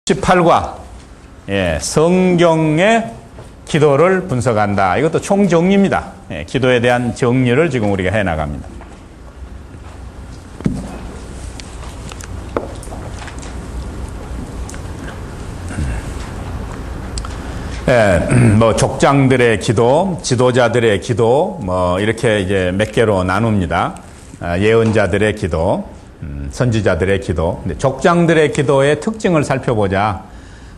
18과 성경의 기도를 분석한다. 이것도 총정리입니다. 기도에 대한 정리를 지금 우리가 해나갑니다. 뭐 족장들의 기도, 지도자들의 기도, 뭐 이렇게 이제 몇 개로 나눕니다. 예언자들의 기도, 선지자들의 기도. 족장들의 기도의 특징을 살펴보자.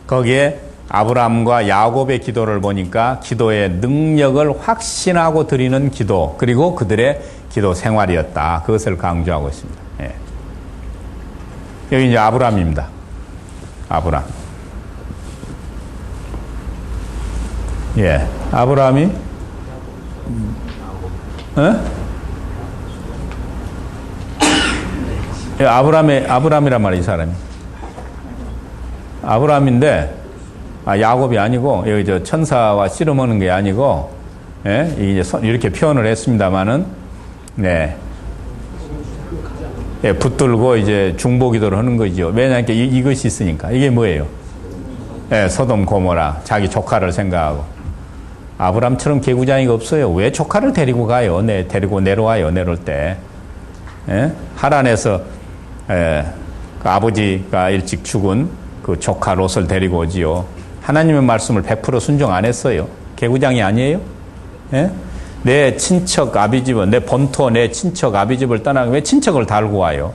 거기에 아브라함과 야곱의 기도를 보니까 기도의 능력을 확신하고 드리는 기도, 그리고 그들의 기도 생활이었다. 그것을 강조하고 있습니다. 여기 이제 아브라함입니다. 아브라함. 아브라함이 아브라함이란 말이야, 이 사람이. 아브라함인데, 야곱이 아니고, 여기 저 천사와 씨름하는 게 아니고, 이제 이렇게 표현을 했습니다만은, 붙들고 이제 중보기도를 하는 거죠. 왜냐하면 이것이 있으니까. 이게 뭐예요? 소돔 고모라, 자기 조카를 생각하고. 아브라함처럼 개구장이가 없어요. 왜 조카를 데리고 가요? 데리고 내려와요, 내려올 때. 하란에서 그 아버지가 일찍 죽은 그 조카 롯을 데리고 오지요. 하나님의 말씀을 100% 순종 안 했어요. 개구장이 아니에요? 내 친척 아비집은, 내 본토, 내 친척 아비집을 떠나고 왜 친척을 달고 와요?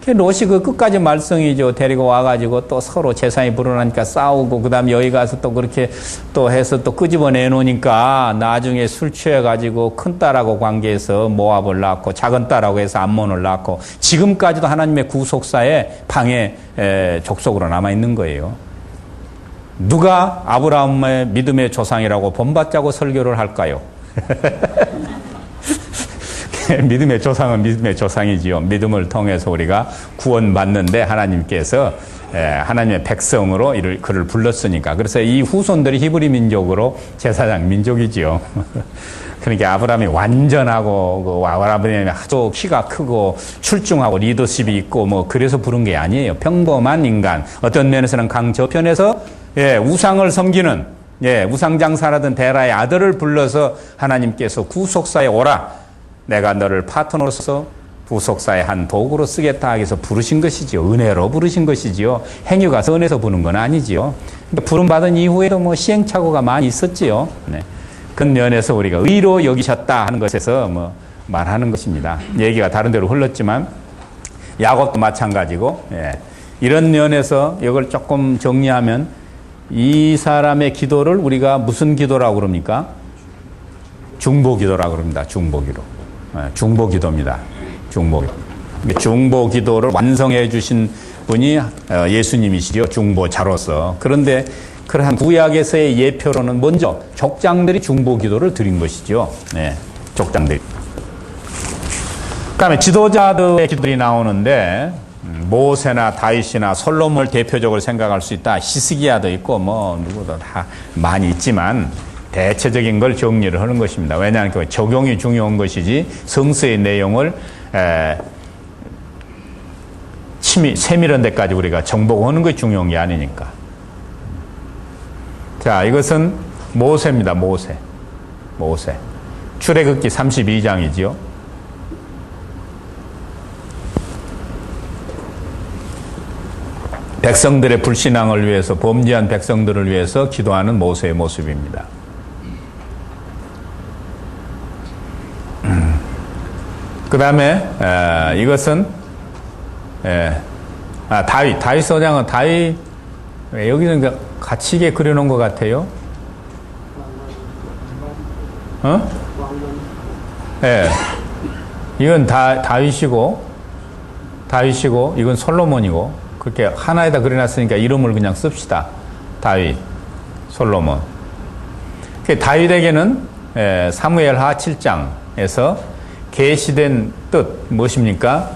롯이 그 끝까지 말썽이죠. 데리고 와가지고 또 서로 재산이 불어나니까 싸우고, 그 다음에 여기 가서 또 그렇게 또 해서 또 끄집어내 놓으니까 나중에 술 취해가지고 큰 딸하고 관계해서 모압을 낳고, 작은 딸하고 해서 암몬을 낳고, 지금까지도 하나님의 구속사의 방해 족속으로 남아있는 거예요. 누가 아브라함의 믿음의 조상이라고 본받자고 설교를 할까요? 믿음의 조상은 믿음의 조상이지요. 믿음을 통해서 우리가 구원받는데 하나님께서 하나님의 백성으로 그를 불렀으니까. 그래서 이 후손들이 히브리 민족으로 제사장 민족이지요. 그러니까 아브라함이 완전하고, 아브라함이 아주 키가 크고 출중하고 리더십이 있고 뭐 그래서 부른 게 아니에요. 평범한 인간. 어떤 면에서는 강저편에서 우상을 섬기는 우상장사라던 데라의 아들을 불러서 하나님께서 구속사에 오라. 내가 너를 파트너로서 구속사의 한 도구로 쓰겠다 하기서 부르신 것이지요. 은혜로 부르신 것이지요. 행위가 선해서 부른 건 아니지요. 부름받은 이후에도 뭐 시행착오가 많이 있었지요. 그 면에서 우리가 의로 여기셨다 하는 것에서 뭐 말하는 것입니다. 얘기가 다른 데로 흘렀지만 야곱도 마찬가지고, 이런 면에서 이걸 조금 정리하면 이 사람의 기도를 우리가 무슨 기도라고 그럽니까? 중보기도라고 그럽니다. 중보기도. 중보기도입니다. 중보기도를 완성해 주신 분이 예수님이시죠. 중보자로서. 그런데 그러한 구약에서의 예표로는 먼저 족장들이 중보기도를 드린 것이죠. 족장들이. 그 다음에 지도자들의 기도들이 나오는데, 모세나 다윗이나 솔로몬을 대표적으로 생각할 수 있다. 히스기야도 있고 뭐 누구도 다 많이 있지만 대체적인 걸 정리를 하는 것입니다. 왜냐하면 그 적용이 중요한 것이지 성서의 내용을 세밀한 데까지 우리가 정복하는 것이 중요한 게 아니니까. 자, 이것은 모세입니다. 모세. 출애굽기 32장이지요. 백성들의 불신앙을 위해서, 범죄한 백성들을 위해서 기도하는 모세의 모습입니다. 그 다음에 이것은 다윗 소장은 여기는 갇히게 그려놓은 것 같아요. 이건 다윗이고 이건 솔로몬이고, 그렇게 하나에다 그려놨으니까 이름을 그냥 씁시다. 다윗, 솔로몬. 다윗에게는 사무엘하 7장에서 계시된 뜻 무엇입니까?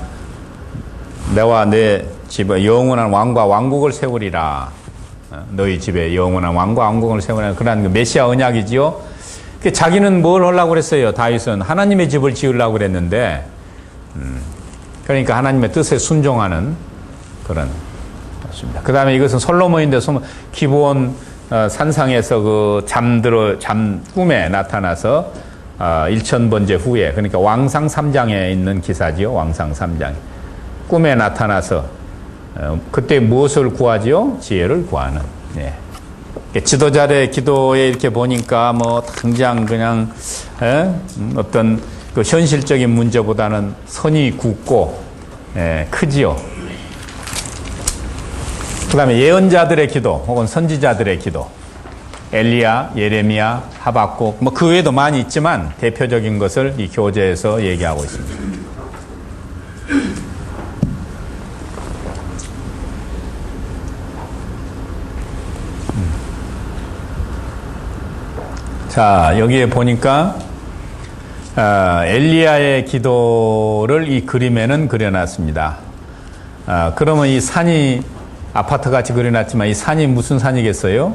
내와 내 집에 영원한 왕과 왕국을 세우리라. 너희 집에 영원한 왕과 왕국을 세우리라. 그런 그 메시아 언약이지요. 자기는 뭘 하려고 그랬어요? 다윗은 하나님의 집을 지으려고 그랬는데, 그러니까 하나님의 뜻에 순종하는 그런 그 다음에 이것은 솔로몬인데 기브온 산상에서 꿈에 나타나서 1000번째 후에, 그러니까 왕상 3장에 있는 기사지요. 왕상 3장. 꿈에 나타나서 그때 무엇을 구하지요? 지혜를 구하는. 예. 지도자의 기도에 이렇게 보니까 뭐 당장 그냥 어떤 그 현실적인 문제보다는 선이 굳고 크지요. 그 다음에 예언자들의 기도 혹은 선지자들의 기도, 엘리야, 예레미야, 하박국, 뭐 그 외에도 많이 있지만 대표적인 것을 이 교재에서 얘기하고 있습니다. 자, 여기에 보니까 엘리야의 기도를 이 그림에는 그려놨습니다. 그러면 이 산이 아파트같이 그려놨지만 이 산이 무슨 산이겠어요?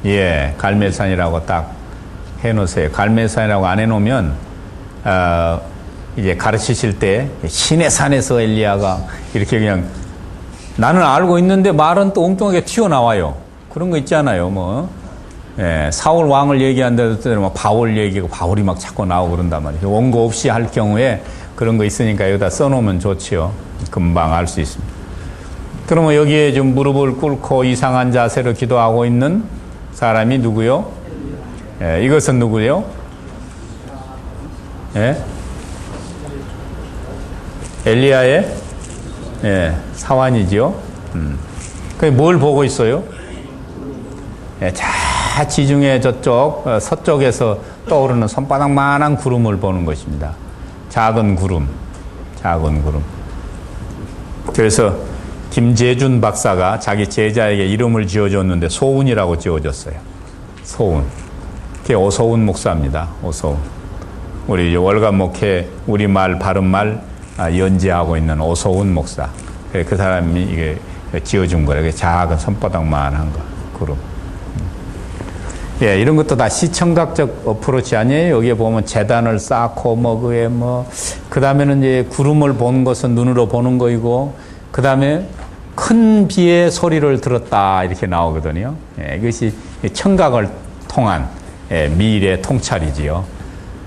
예, 갈멜산이라고 딱 해놓으세요. 갈멜산이라고 안 해놓으면 이제 가르치실 때 신의 산에서 엘리야가 이렇게 그냥 나는 알고 있는데 말은 또 엉뚱하게 튀어나와요. 그런 거 있잖아요. 뭐 사울 왕을 얘기한다도 뭐 바울 얘기고 바울이 막 자꾸 나오고 그런단 말이에요. 원고 없이 할 경우에 그런 거 있으니까 여기다 써놓으면 좋지요. 금방 알 수 있습니다. 그러면 여기에 좀 무릎을 꿇고 이상한 자세로 기도하고 있는 사람이 누구요? 이것은 누구요? 엘리야의 사환이지요. 그게 뭘 보고 있어요? 자 지중해 저쪽 서쪽에서 떠오르는 손바닥만한 구름을 보는 것입니다. 작은 구름. 그래서 김재준 박사가 자기 제자에게 이름을 지어줬는데 소운이라고 지어줬어요. 소운. 그게 오소운 목사입니다. 오소운. 우리 월간 목회 우리말 바른말 연재하고 있는 오소운 목사. 그 사람이 이게 지어준 거예요. 작은 손바닥만한 거 구름. 예, 이런 것도 다 시청각적 어프로치 아니에요? 여기에 보면 재단을 쌓고, 그 다음에는 이제 구름을 보는 것은 눈으로 보는 거이고, 그 다음에 큰 비의 소리를 들었다, 이렇게 나오거든요. 예, 이것이 청각을 통한 미래 통찰이지요.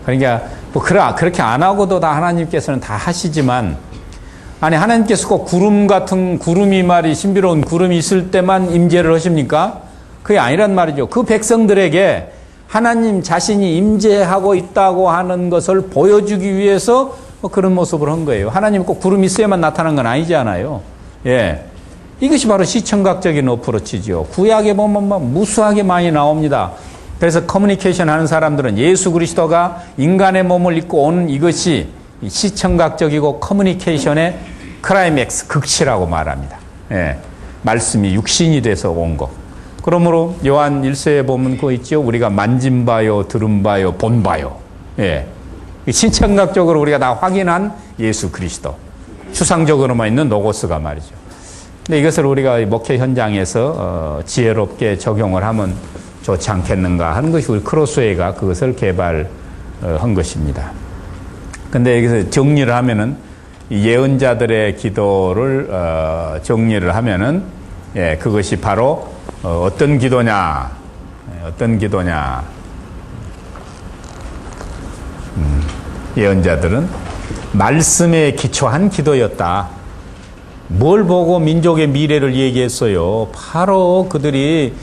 그러니까, 그렇게 안 하고도 다 하나님께서는 다 하시지만, 아니, 하나님께서 꼭 구름이 말이 신비로운 구름이 있을 때만 임재를 하십니까? 그게 아니란 말이죠. 그 백성들에게 하나님 자신이 임재하고 있다고 하는 것을 보여주기 위해서 그런 모습을 한 거예요. 하나님 꼭 구름이 있어야만 나타난 건 아니잖아요. 예. 이것이 바로 시청각적인 어프로치죠. 구약에 보면 무수하게 많이 나옵니다. 그래서 커뮤니케이션 하는 사람들은 예수 그리스도가 인간의 몸을 입고 오는 이것이 시청각적이고 커뮤니케이션의 클라이맥스, 극치라고 말합니다. 예. 말씀이 육신이 돼서 온 것. 그러므로 요한 1서에 보면 그거 있죠. 우리가 만진 바요, 들은 바요, 본 바요. 예. 신청각적으로 우리가 다 확인한 예수 그리스도. 추상적으로만 있는 로고스가 말이죠. 근데 이것을 우리가 목회 현장에서 지혜롭게 적용을 하면 좋지 않겠는가 하는 것이 우리 크로스웨이가 그것을 개발한 것입니다. 근데 여기서 정리를 하면은 예언자들의 기도를 정리를 하면은 그것이 바로 어떤 기도냐? 예언자들은 말씀에 기초한 기도였다. 뭘 보고 민족의 미래를 얘기했어요? 바로 그들이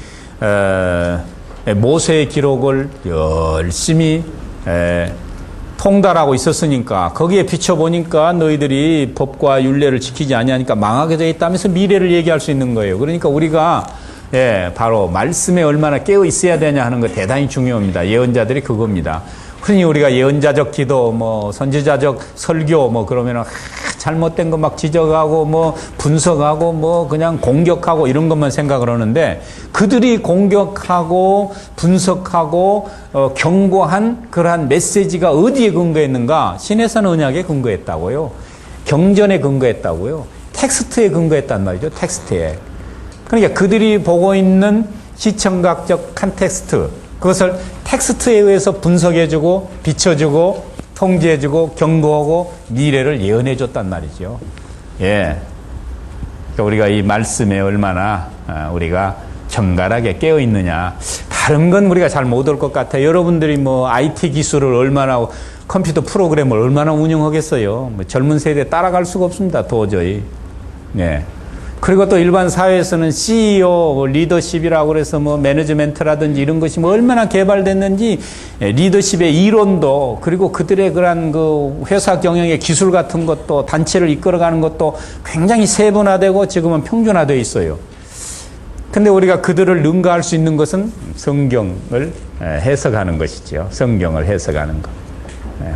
모세의 기록을 열심히 통달하고 있었으니까 거기에 비춰보니까 너희들이 법과 율례를 지키지 아니하니까 망하게 되어 있다면서 미래를 얘기할 수 있는 거예요. 그러니까 우리가 바로 말씀에 얼마나 깨어 있어야 되냐 하는 거 대단히 중요합니다. 예언자들이 그겁니다. 흔히 우리가 예언자적 기도, 선지자적 설교, 그러면은 잘못된 거 막 지적하고, 분석하고, 그냥 공격하고 이런 것만 생각을 하는데 그들이 공격하고 분석하고 경고한 그러한 메시지가 어디에 근거했는가? 신해산 언약에 근거했다고요. 경전에 근거했다고요. 텍스트에 근거했단 말이죠. 텍스트에. 그러니까 그들이 보고 있는 시청각적 컨텍스트, 그것을 텍스트에 의해서 분석해주고 비춰주고 통제해주고 경고하고 미래를 예언해줬단 말이죠. 예. 그러니까 우리가 이 말씀에 얼마나 우리가 정갈하게 깨어 있느냐. 다른 건 우리가 잘 못 올 것 같아요. 여러분들이 뭐 IT 기술을 얼마나, 컴퓨터 프로그램을 얼마나 운영하겠어요. 뭐 젊은 세대에 따라갈 수가 없습니다. 도저히. 네. 그리고 또 일반 사회에서는 CEO, 리더십이라고 그래서 뭐 매니지멘트라든지 이런 것이 뭐 얼마나 개발됐는지 리더십의 이론도, 그리고 그들의 그런 그 회사 경영의 기술 같은 것도, 단체를 이끌어가는 것도 굉장히 세분화되고 지금은 평준화되어 있어요. 근데 우리가 그들을 능가할 수 있는 것은 성경을 해석하는 것이죠. 성경을 해석하는 것.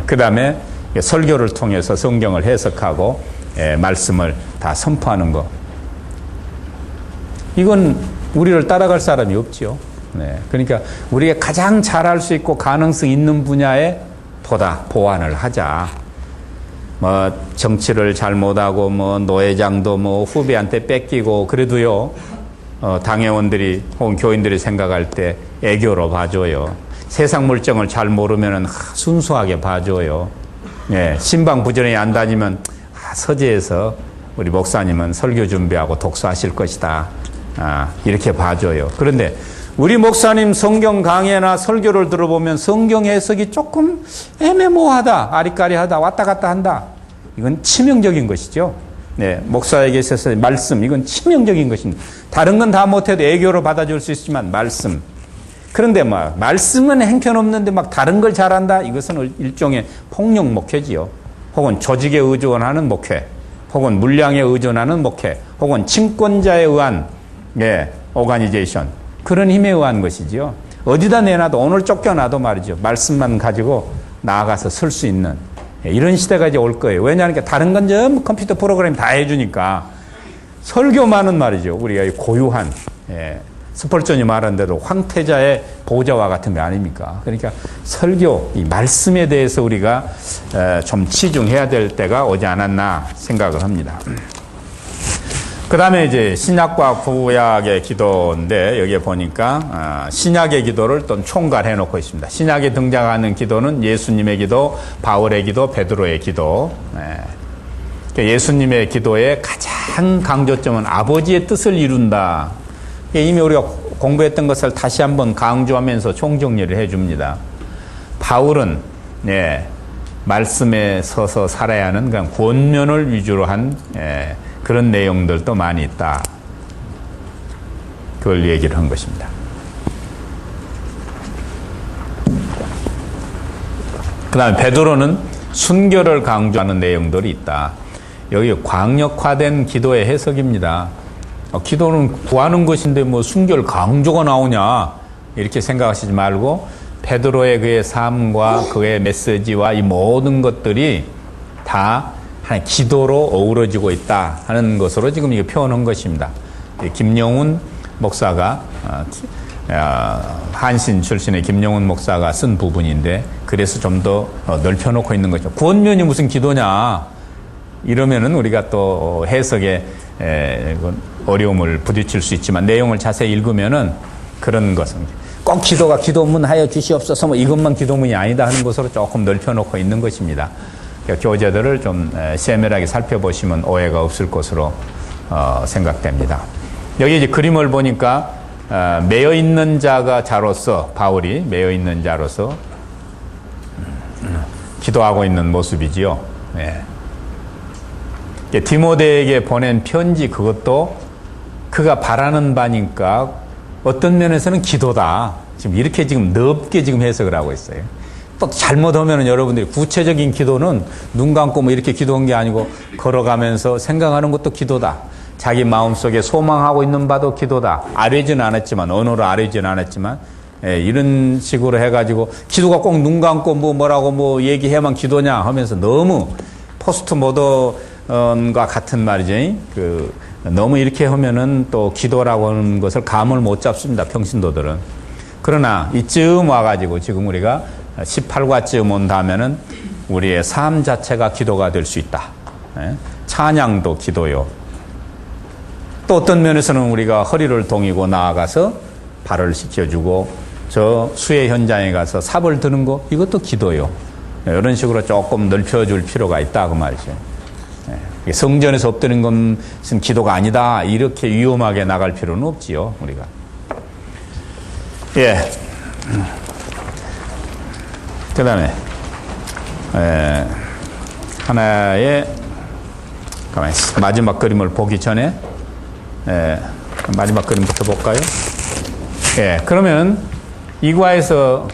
그 다음에 설교를 통해서 성경을 해석하고 말씀을 다 선포하는 것. 이건 우리를 따라갈 사람이 없죠. 네. 그러니까 우리가 가장 잘할 수 있고 가능성 있는 분야에 보다 보완을 하자. 뭐 정치를 잘 못하고 뭐 노회장도 뭐 후배한테 뺏기고 그래도요. 당회원들이 혹은 교인들이 생각할 때 애교로 봐줘요. 세상 물정을 잘 모르면은 순수하게 봐줘요. 예, 신방부전에 안 다니면 서재에서 우리 목사님은 설교 준비하고 독서하실 것이다. 이렇게 봐줘요. 그런데 우리 목사님 성경 강해나 설교를 들어보면 성경 해석이 조금 애매모호하다, 아리까리하다, 왔다 갔다 한다. 이건 치명적인 것이죠. 네, 목사에게 있어서 말씀, 이건 치명적인 것입니다. 다른 건 다 못해도 애교로 받아줄 수 있지만 말씀. 그런데 막 말씀은 행편없는데 막 다른 걸 잘한다? 이것은 일종의 폭력 목회지요. 혹은 조직에 의존하는 목회, 혹은 물량에 의존하는 목회, 혹은 친권자에 의한 오가니제이션, 그런 힘에 의한 것이지요. 어디다 내놔도, 오늘 쫓겨나도 말이죠. 말씀만 가지고 나아가서 설 수 있는 이런 시대가 이제 올 거예요. 왜냐하면 다른 건 전부 컴퓨터 프로그램 다 해주니까. 설교만은 말이죠. 우리가 고유한, 스펄전이 말한 대로 황태자의 보좌와 같은 거 아닙니까? 그러니까 설교, 이 말씀에 대해서 우리가 좀 치중해야 될 때가 오지 않았나 생각을 합니다. 그 다음에 이제 신약과 구약의 기도인데, 여기에 보니까 신약의 기도를 또 총괄해 놓고 있습니다. 신약에 등장하는 기도는 예수님의 기도, 바울의 기도, 베드로의 기도. 예수님의 기도의 가장 강조점은 아버지의 뜻을 이룬다. 이미 우리가 공부했던 것을 다시 한번 강조하면서 총정리를 해줍니다. 바울은 말씀에 서서 살아야 하는 그냥 권면을 위주로 한 그런 내용들도 많이 있다. 그걸 얘기를 한 것입니다. 그 다음에 베드로는 순결을 강조하는 내용들이 있다. 여기 광역화된 기도의 해석입니다. 기도는 구하는 것인데 뭐 순결 강조가 나오냐, 이렇게 생각하시지 말고 베드로의 그의 삶과 그의 메시지와 이 모든 것들이 다 하나의 기도로 어우러지고 있다 하는 것으로 지금 이거 표현한 것입니다. 김용훈 목사가 한신 출신의 김용훈 목사가 쓴 부분인데, 그래서 좀 더 넓혀놓고 있는 거죠. 구원면이 무슨 기도냐 이러면은 우리가 또 해석에 어려움을 부딪힐 수 있지만, 내용을 자세히 읽으면은 그런 것은 꼭 기도가 기도문 하여 주시옵소서 뭐 이것만 기도문이 아니다 하는 것으로 조금 넓혀놓고 있는 것입니다. 교재들을 좀 세밀하게 살펴보시면 오해가 없을 것으로 생각됩니다. 여기 이제 그림을 보니까 매여 있는 자가 자로서, 바울이 매여 있는 자로서 기도하고 있는 모습이지요. 디모데에게 보낸 편지, 그것도 그가 바라는 바니까 어떤 면에서는 기도다. 지금 이렇게 지금 넓게 지금 해석을 하고 있어요. 또 잘못하면 여러분들이 구체적인 기도는 눈 감고 뭐 이렇게 기도한 게 아니고 걸어가면서 생각하는 것도 기도다. 자기 마음속에 소망하고 있는 바도 기도다. 아뢰진 않았지만, 언어로 아뢰진 않았지만, 이런 식으로 해가지고 기도가 꼭 눈 감고 뭐라고 뭐 얘기해야만 기도냐 하면서 너무 포스트 모던과 같은 말이죠. 너무 이렇게 하면은 또 기도라고 하는 것을 감을 못 잡습니다. 평신도들은. 그러나 이쯤 와가지고 지금 우리가 18과쯤 온다면은 우리의 삶 자체가 기도가 될 수 있다. 찬양도 기도요. 또 어떤 면에서는 우리가 허리를 동이고 나아가서 발을 씻겨주고 저 수해 현장에 가서 삽을 드는 거, 이것도 기도요. 이런 식으로 조금 넓혀줄 필요가 있다 그 말이죠. 성전에서 엎드린 것은 기도가 아니다. 이렇게 위험하게 나갈 필요는 없지요, 우리가. 예. 그 다음에, 하나의, 마지막 그림을 보기 전에, 마지막 그림부터 볼까요? 예. 그러면, 이과에서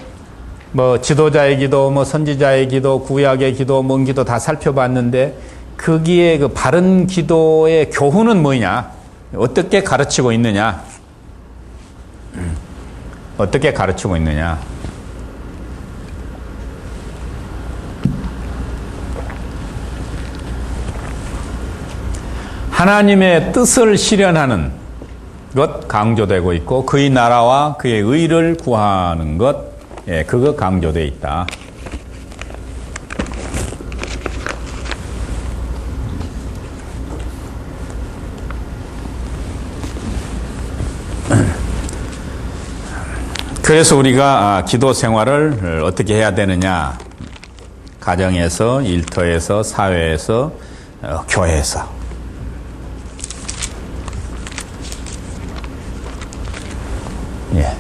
뭐 지도자의 기도, 뭐 선지자의 기도, 구약의 기도, 먼 기도 다 살펴봤는데, 거기에 그 바른 기도의 교훈은 뭐냐? 어떻게 가르치고 있느냐? 어떻게 가르치고 있느냐? 하나님의 뜻을 실현하는 것 강조되고 있고, 그의 나라와 그의 의를 구하는 것, 그거 강조되어 있다. 그래서 우리가 기도 생활을 어떻게 해야 되느냐? 가정에서, 일터에서, 사회에서, 교회에서. 예.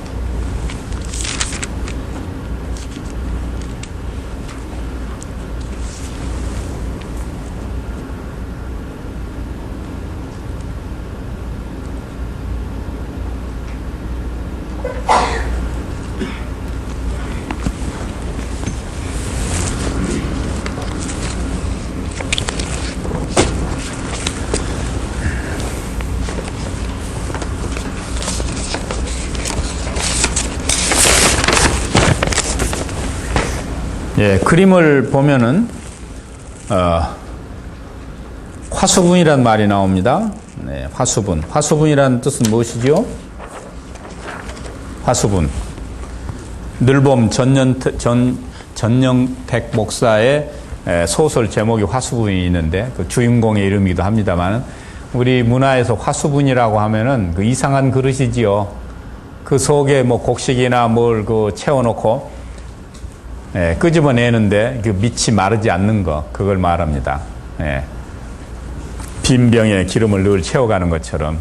예, 그림을 보면은 화수분이란 말이 나옵니다. 네, 화수분. 화수분이라는 뜻은 무엇이죠? 화수분. 늘봄 전영택 목사의 소설 제목이 화수분이 있는데 그 주인공의 이름이기도 합니다만, 우리 문화에서 화수분이라고 하면은 그 이상한 그릇이지요. 그 속에 뭐 곡식이나 뭘 그 채워놓고 끄집어내는데 그 밑이 마르지 않는 거, 그걸 말합니다. 빈 병에 기름을 늘 채워가는 것처럼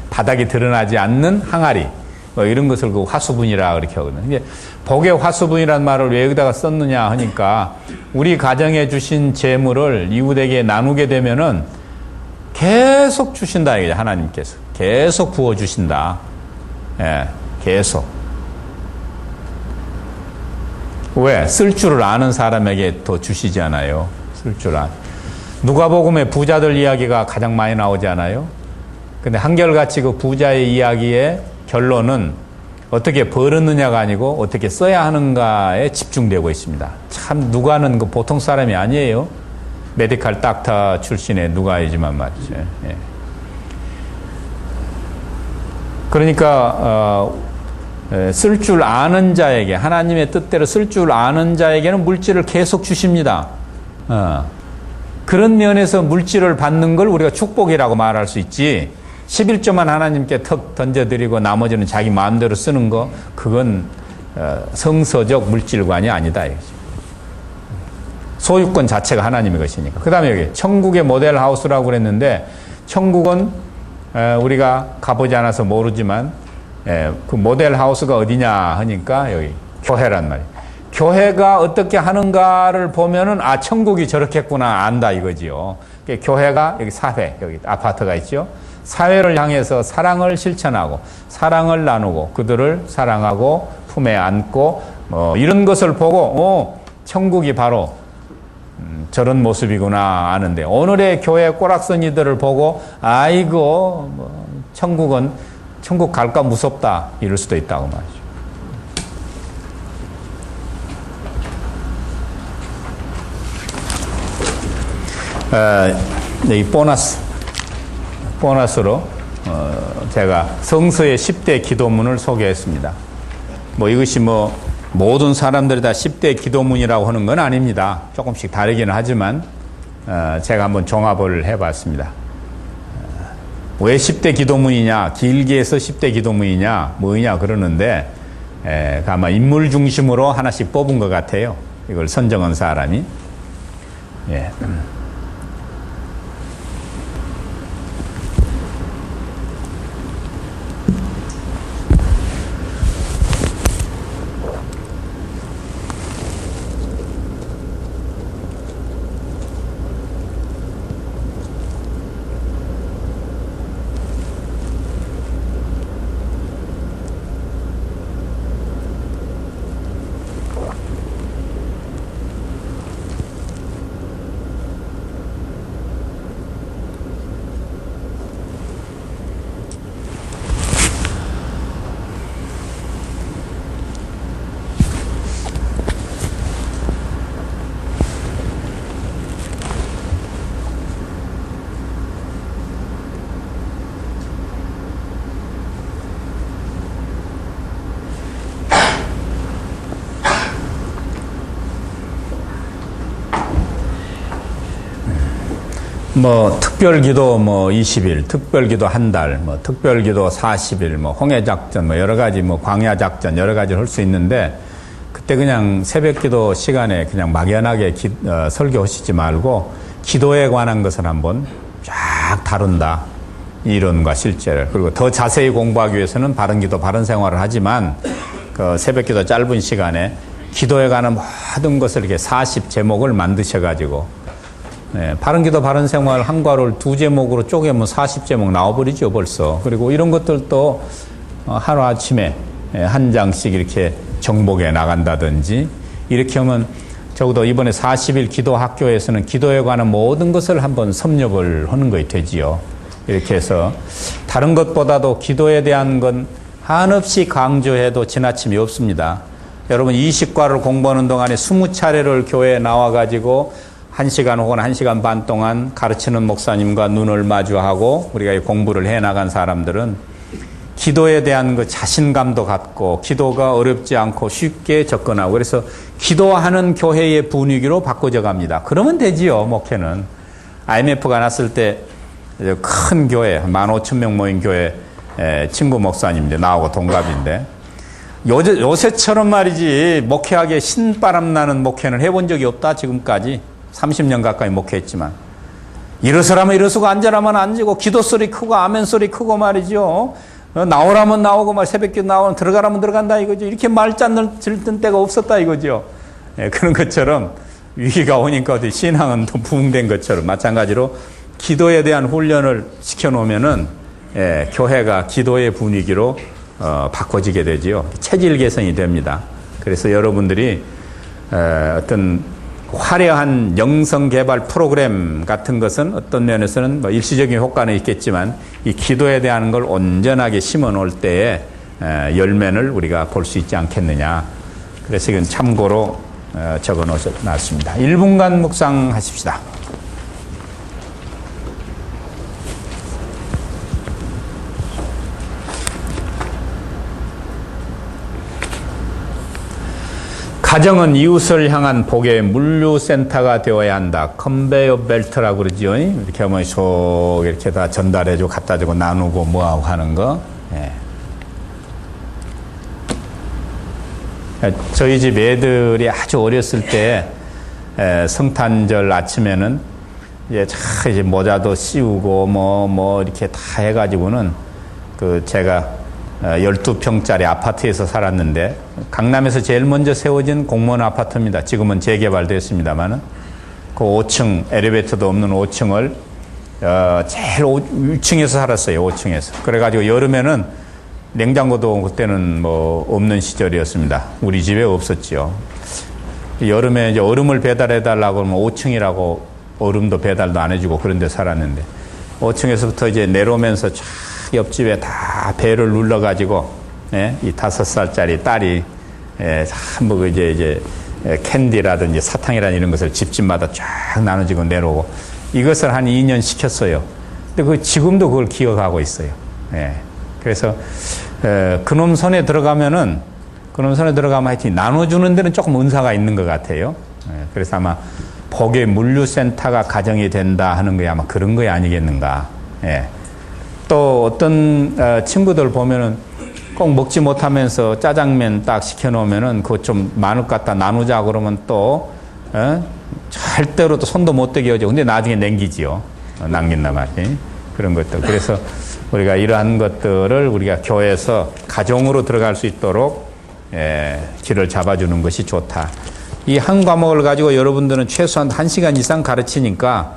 바닥이 드러나지 않는 항아리, 뭐 이런 것을 그 화수분이라 그렇게 하거든요. 이게 복의 화수분이라는 말을 왜 여기다가 썼느냐 하니까, 우리 가정에 주신 재물을 이웃에게 나누게 되면은 계속 주신다 이거죠. 하나님께서 계속 부어 주신다. 계속. 왜? 쓸 줄을 아는 사람에게 더 주시잖아요. 쓸 줄 아는. 누가복음에 부자들 이야기가 가장 많이 나오지 않아요? 근데 한결같이 그 부자의 이야기의 결론은 어떻게 벌었느냐가 아니고 어떻게 써야 하는가에 집중되고 있습니다. 참 누가는 그 보통 사람이 아니에요. 메디컬 닥터 출신의 누가이지만 말이죠. 예. 그러니까 쓸 줄 아는 자에게, 하나님의 뜻대로 쓸 줄 아는 자에게는 물질을 계속 주십니다. 그런 면에서 물질을 받는 걸 우리가 축복이라고 말할 수 있지, 11조만 하나님께 턱 던져드리고 나머지는 자기 마음대로 쓰는 거, 그건 성서적 물질관이 아니다 이거죠. 소유권 자체가 하나님의 것이니까. 그 다음에 여기 천국의 모델 하우스라고 그랬는데, 천국은 우리가 가보지 않아서 모르지만 그 모델 하우스가 어디냐 하니까 여기 교회란 말이에요. 교회가 어떻게 하는가를 보면은 천국이 저렇겠구나 안다 이거지요. 교회가 여기 사회, 여기 아파트가 있죠. 사회를 향해서 사랑을 실천하고 사랑을 나누고 그들을 사랑하고 품에 안고 뭐 이런 것을 보고 천국이 바로 저런 모습이구나 아는데, 오늘의 교회 꼬락서니들을 보고 아이고 뭐 천국 갈까 무섭다 이럴 수도 있다고 말이죠. 이 보너스로 제가 성서의 10대 기도문을 소개했습니다. 뭐 이것이 뭐 모든 사람들이 다 10대 기도문이라고 하는 건 아닙니다. 조금씩 다르기는 하지만 제가 한번 종합을 해봤습니다. 왜 10대 기도문이냐, 길게 해서 10대 기도문이냐, 뭐냐 그러는데, 아마 인물 중심으로 하나씩 뽑은 것 같아요. 이걸 선정한 사람이. 예. 뭐 특별기도 뭐 20일, 특별기도 한 달, 뭐 특별기도 40일, 뭐 홍해작전, 뭐 여러 가지 뭐 광야작전 여러 가지를 할 수 있는데 그때 그냥 새벽기도 시간에 그냥 막연하게 설교하시지 말고 기도에 관한 것을 한번 쫙 다룬다. 이론과 실제를. 그리고 더 자세히 공부하기 위해서는 바른기도, 바른생활을 하지만 그 새벽기도 짧은 시간에 기도에 관한 모든 것을 이렇게 40제목을 만드셔가지고 바른기도 바른생활 한 과를 2제목으로 쪼개면 40제목 나와버리죠 벌써. 그리고 이런 것들도 하루아침에 한 장씩 이렇게 정복해 나간다든지 이렇게 하면 적어도 이번에 40일 기도 학교에서는 기도에 관한 모든 것을 한번 섭렵을 하는 것이 되지요. 이렇게 해서 다른 것보다도 기도에 대한 건 한없이 강조해도 지나침이 없습니다. 여러분 20과를 공부하는 동안에 20차례를 교회에 나와가지고 1시간 혹은 1시간 반 동안 가르치는 목사님과 눈을 마주하고 우리가 공부를 해나간 사람들은 기도에 대한 그 자신감도 갖고 기도가 어렵지 않고 쉽게 접근하고 그래서 기도하는 교회의 분위기로 바꿔져 갑니다. 그러면 되지요, 목회는. IMF가 났을 때 큰 교회, 15,000명 모인 교회 친구 목사님인데 나하고 동갑인데 요새처럼 말이지 목회하기에 신바람 나는 목회는 해본 적이 없다 지금까지 30년 가까이 목회했지만 일어서라면 일어서고 앉으라면 앉고 기도 소리 크고 아멘 소리 크고 말이죠. 나오라면 나오고 말 새벽기도 나오면 들어가라면 들어간다 이거죠. 이렇게 말짠 들던 때가 없었다 이거죠. 그런 것처럼 위기가 오니까 어디 신앙은 또 부흥된 것처럼 마찬가지로 기도에 대한 훈련을 시켜놓으면은 교회가 기도의 분위기로 바꿔지게 되지요. 체질 개선이 됩니다. 그래서 여러분들이 어떤 화려한 영성 개발 프로그램 같은 것은 어떤 면에서는 뭐 일시적인 효과는 있겠지만 이 기도에 대한 걸 온전하게 심어 놓을 때에 열매를 우리가 볼 수 있지 않겠느냐. 그래서 이건 참고로 적어 놓았습니다. 1분간 묵상하십시다. 가정은 이웃을 향한 복의 물류센터가 되어야 한다. 컨베이어 벨트라고 그러죠. 이렇게 하면 쏙 이렇게 다 전달해주고 갖다 주고 나누고 뭐하고 하는 거. 저희 집 애들이 아주 어렸을 때 성탄절 아침에는 이제 모자도 씌우고 뭐 이렇게 다 해가지고는 제가 12평짜리 아파트에서 살았는데 강남에서 제일 먼저 세워진 공무원 아파트입니다. 지금은 재개발됐습니다만은 그 5층 엘리베이터도 없는 5층을 제일 1층에서 살았어요. 5층에서. 그래가지고 여름에는 냉장고도 그때는 뭐 없는 시절이었습니다. 우리 집에 없었지요. 여름에 이제 얼음을 배달해달라고 하면 5층이라고 얼음도 배달도 안 해주고 그런 데 살았는데 5층에서부터 이제 내려오면서 쫙 옆집에 다 배를 눌러가지고 이 5살짜리 딸이 전부 이제 캔디라든지 사탕이라든지 이런 것을 집집마다 쫙 나눠지고 내려오고 이것을 한 2년 시켰어요. 근데 지금도 그걸 기억하고 있어요. 그래서 그놈 손에 들어가면 하여튼 나눠주는 데는 조금 은사가 있는 것 같아요. 그래서 아마 복의 물류센터가 가정이 된다 하는 게 아마 그런 거 아니겠는가. 또 어떤 친구들 보면은 꼭 먹지 못하면서 짜장면 딱 시켜놓으면은 그거 좀 많을 것 같다 나누자 그러면 또 절대로 또 손도 못 대게 하죠. 근데 나중에 남기지요. 남긴단 말이에요. 그런 것들. 그래서 우리가 이러한 것들을 우리가 교회에서 가정으로 들어갈 수 있도록 길을 잡아주는 것이 좋다. 이 한 과목을 가지고 여러분들은 최소한 1시간 이상 가르치니까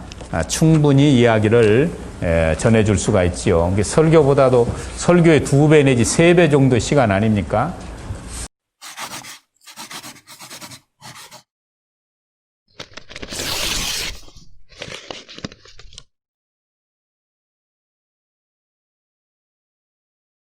충분히 이야기를 전해줄 수가 있지요. 설교보다도 설교의 2배 내지 3배 정도 시간 아닙니까?